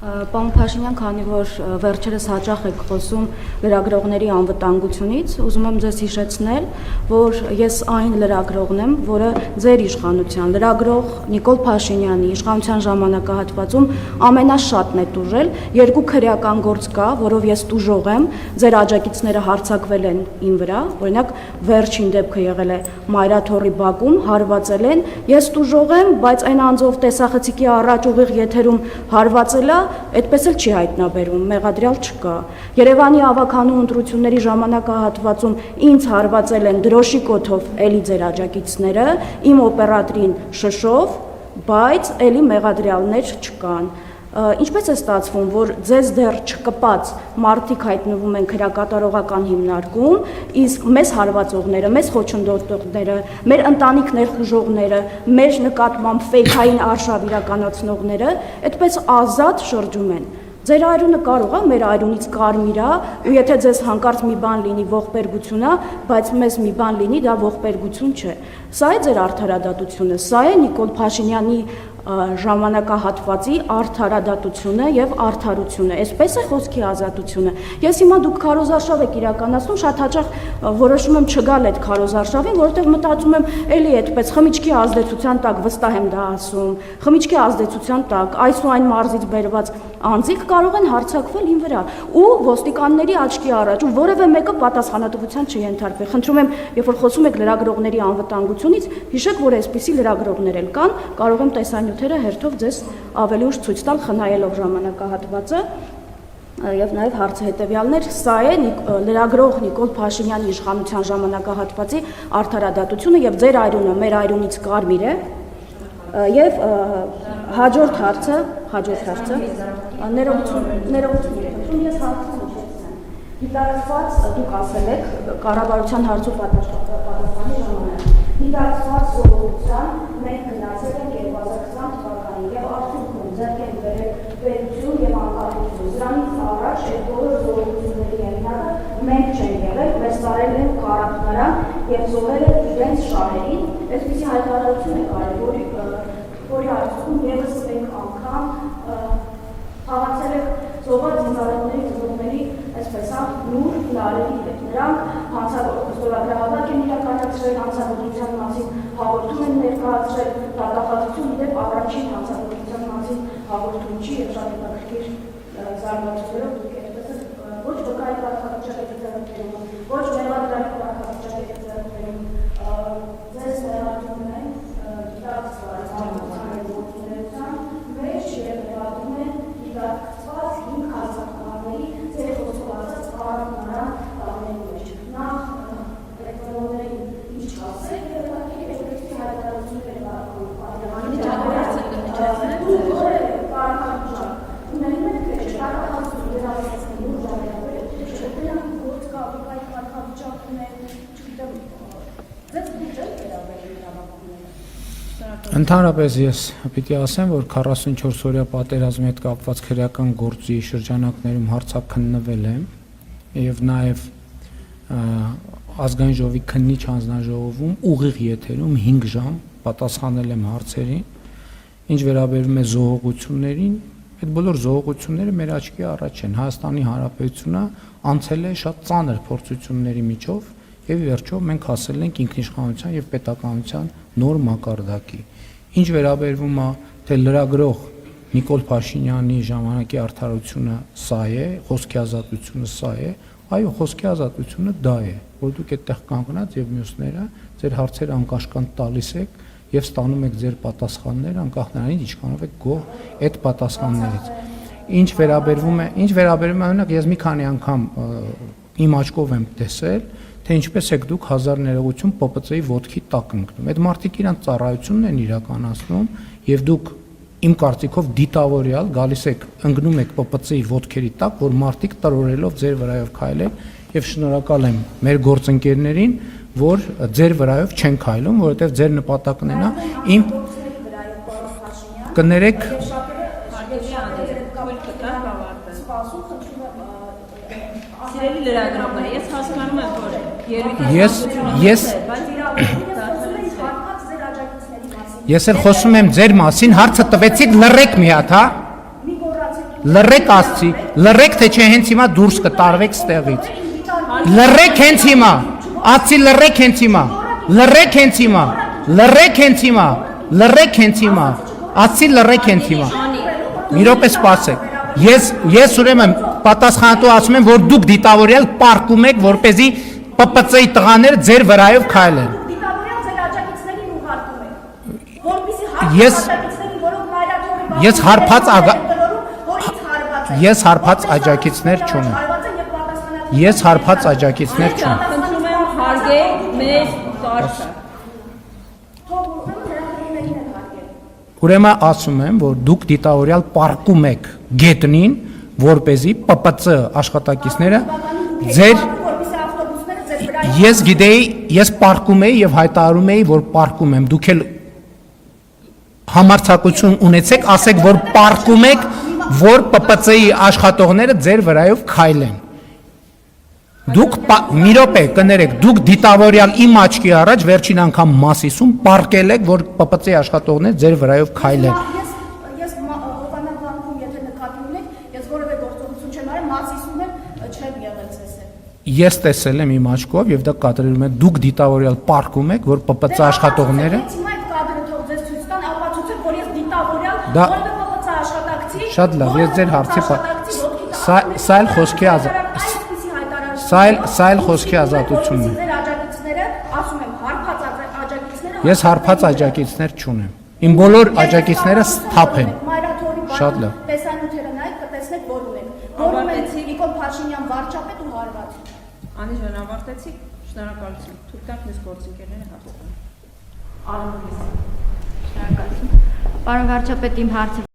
Պարոն Փաշինյան, քանի որ վերջերս հաճախ եք խոսում լրագրողների անվտանգությունից, ուզում եմ ձեզ հիշեցնել, որ ես այն լրագրողն եմ, որը ձեր իշխանության լրագրող Նիկոլ Փաշինյանի իշխանության ժամանակահատվածում ամենաշատն է տուժել, 2 քրեական գործ կա, որով ես տուժող եմ, ձեր աջակիցները հարձակվել են իմ վրա, օրինակ վերջին դեպքը եղել է Մայրաթոռի բակում, հարվածել են, ես տուժող եմ, բայց այն անձով տեսախցիկի առաջ ուղիղ եթերում հարվածելա այդպես էլ չի հայտնաբերում, մեղադրյալ չկա։ Երևանի ավագանու ընտրությունների ժամանակահատվածում ինձ հարվածել են դրոշի կոթով էլի ձեր աջակիցները, իմ օպերատորին շշով, բայց էլի մեղադրյալներ չկան։ Ինչպես է ստացվում, որ ձեզ դեռ չկպած մարդիկ հայտնվում են քրեակատարողական հիմնարկում, իսկ մեզ հարվածողները, մեզ խոչընդոտողները, մեր ընտանիք ներխուժողները, մեր նկատմամբ ֆեյքային արշավ իրականացնողները այդպես ազատ շրջում են։ Ձեր այրունը կարող է մեր այրունից կարմիր է, ու եթե ձեզ հանկարծ մի բան լինի ողբերգություն է, բայց մեզ մի բան լինի, դա ողբերգություն չէ։ Սա է ձեր արդարադատությունը, սա է Նիկոլ Փաշինյանի ժամանակահատվածի արդարադատությունը եւ արդարությունը, այսպես է խոսքի ազատությունը։ Ես հիմա դուք քարոզարշավ եք իրականացնում, շատ հաճախ որոշում եմ չգալ այդ քարոզարշավին, որովհետեւ մտածում եմ, էլի այդպես խմիչքի ազդեցության տակ վստահ եմ դա ասում, խմիչքի ազդեցության տակ այս ու այն մարզից բերված անձիկ կարող են հարձակվել ին վրա ու ոստիկանների աչքի առաջ ու որևէ մեկը պատասխանատվության չենթարկվի։ Խնդրում եմ, երբ որ խոսում եք լրագրողների անվտանգությունից, հիշեք, որ այսպիսի լրագրողներ էլ կան, կարող եմ տեսանյութերը հերթով ձեզ ավելի ուշ ցույց տալ, խնայելով ժամանակահատվածը եւ նաեւ հարցը հետեւյալներ, սա է լրագրող Նիկոլ Փաշինյանի իշխանության ժամանակահատվածի արդարադատությունը եւ ձեր այրունը մեր այրունից կարմիր է եւ հաջորդ հարցը ներողություն ես հարցը դիտարկված դուք ասել եք կառավարության հարցով պատասխանի ժամանակ դիտարկված ժողովրդության մենք գնացել ենք 2020 թվականին եւ արդյունքում ձեռք են բերել պետություն եւ անկախություն դրանից առաջ այդ բոլոր ժողովրդությունների ենթակը մենք չենք եղել մեզ տարել են կարապնարան եւ զոհել են իրենց շահերին այսպիսի հայտարարություն է կարելի որի արդյունքում եւս մեկ անգամ խաղացել եք զոհված զինծառայողների ծնողների այսպես նուր լարերի հետ նրանք հանցագործություններ են իրականացրել հանցագործության մասին հաղորդում են ներկայացրել դատախազություն դեպ առաջին հանցագործության մասին հաղորդում չի եւ շատ հետաքրքիր զարգացումներով դուք այդպես ոչ վկայի կարգավիճակ ձեռքբերում ոչ մեղադրյալի կարգավիճակ ձեռքբերում ձեզ ներառում են դիտարկված հանցագործության մեջ եւ ներառում են դիտարկված 5 հազարների ձեր խոսքով ասած կարողանան տաների մեջ նախ ռեֆերենդումների ինչ ասել եւ այդպիսի հայտարարություններ Ընդհանրապես ես պիտի ասեմ, որ 44 օրյա պատերազմի հետ կապված քրեական գործի շրջանակներում հարցաքննվել եմ եւ նաեւ ազգային ժողովի քննիչ հանձնաժողովում ուղիղ եթերում 5 ժամ պատասխանել եմ հարցերին, ինչ վերաբերում է զոհողություններին, այդ բոլոր զոհողությունները մեր աչքի առաջ են։ Հայաստանի Հանրապետությունը անցել է շատ ծանր փորձությունների միջով եւ վերջով մենք հասել ենք ինքնիշխանության եւ պետականության նոր մակարդակի։ Ինչ վերաբերվում է թե լրագրող Նիկոլ Փաշինյանի ժամանակի արդարությունը սա է, խոսքի ազատությունը սա է, այո, խոսքի ազատությունը դա է, որ դուք այդտեղ կանգնած եւ մյուսները ձեր հարցերը անկաշկանդ տալիս եք եւ ստանում եք ձեր պատասխանները անկախ նրանից ինչքանով եք գոհ այդ պատասխաններից։ Ինչ վերաբերվում է օրինակ ես մի քանի անգամ իմ աչքով եմ տեսել թե ինչպես եք դուք հազար ներողություն ՊՊՑ-ի ոտքի տակ ընկնում։ Այդ մարդիկ իրանց ծառայությունն են իրականացնում եւ դուք իմ կարծիքով դիտավորյալ գալիս եք ընկնում եք ՊՊՑ-ի ոտքերի տակ, որ մարդիկ տրորելով ձեր վրայով քայլեն եւ շնորհակալ եմ մեր գործընկերներին, որ ձեր վրայով չեն քայլում, որովհետեւ ձեր նպատակն է իմ կներեք Սիրելի լրագրողներ, ես հասկանում եմ, որ Ես էլ խոսում եմ ձեր մասին, հարցը տվեցիք լռեք մի հատ, հա? Լռեք ասցի, լռեք թե չէ հենց հիմա դուրս կտարվեք ստեղից։ Լռեք հենց հիմա, ասցի լռեք հենց հիմա, լռեք հենց հիմա, լռեք հենց հիմա, լռեք հենց հիմա, ասցի լռեք հենց հիմա։ Մի րոպե սպասեք։ Ես ուրեմն պատասխանատու ասում եմ, որ դուք դիտավորյալ պարկում եք, որպեսզի ՊՊՑ-ի տղաները ձեր վրայով քայլեն։ Դիտավորյալ ձեր աջակիցներին ուղարկում եք, որպեսզի Ես հարբած աջակիցներ չունեմ։ Ես հարբած աջակիցներ չունեմ։ Խնդրում եմ հարգել մեր կարգը։ Ուրեմն ասում եմ, որ դուք դիտավորյալ պարկում եք գետնին, որպեսզի ՊՊՑ աշխատակիցները ձեր Ես գիտեի, ես պարկում էի եւ հայտարարում էի, որ պարկում եմ։ Դուք էլ համարձակություն ունեցեք, ասեք, որ պարկում եք, որ ՊՊՑ-ի աշխատողները ձեր վրայով քայլեն։ Դուք մի րոպե կներեք, դուք դիտավորյալ իմ աչքի առաջ վերջին անգամ Մասիսում պարկել եք, որ ՊՊՑ-ի աշխատողները ձեր վրայով քայլեն։ Ես ովանավանքում, եթե նկատի ունեք, ես որևէ գործողություն չեմ արել, Մասիսում չեմ եղել ցեսել։ Ես տեսել եմ իմ աչքով եւ դա կատարում է դուք դիտավորյալ պարկում եք, որ ՊՊՑ աշխատողները Հիմա այդ կադրը թող ձեզ ցույց տան, ապացուցեք, որ ես դիտավորյալ Դա- որևէ ՊՊՑ աշխատակցի Շատ լավ, ես ձեր հարցի Սա էլ խոսքի Սա էլ խոսքի ազատությունն է։ Ձեր աջակիցները, ասում եմ, հարբած աջակիցները Ես հարբած աջակիցներ չունեմ։ Իմ բոլոր աջակիցները սթափ են։ Շատ լավ։ Տեսանյութերը նայեք, կտեսնեք, որ ունեք։ Որում են Նիկոլ Փաշինյան վարչապետ ու հարված։ Անի ջան, ավարտեցիք։ Շնորհակալություն։ Թույլ տաք մեզ գործընկերները հարցնել։ Շնորհակալություն։ Պարոն վարչապետ, իմ հարցը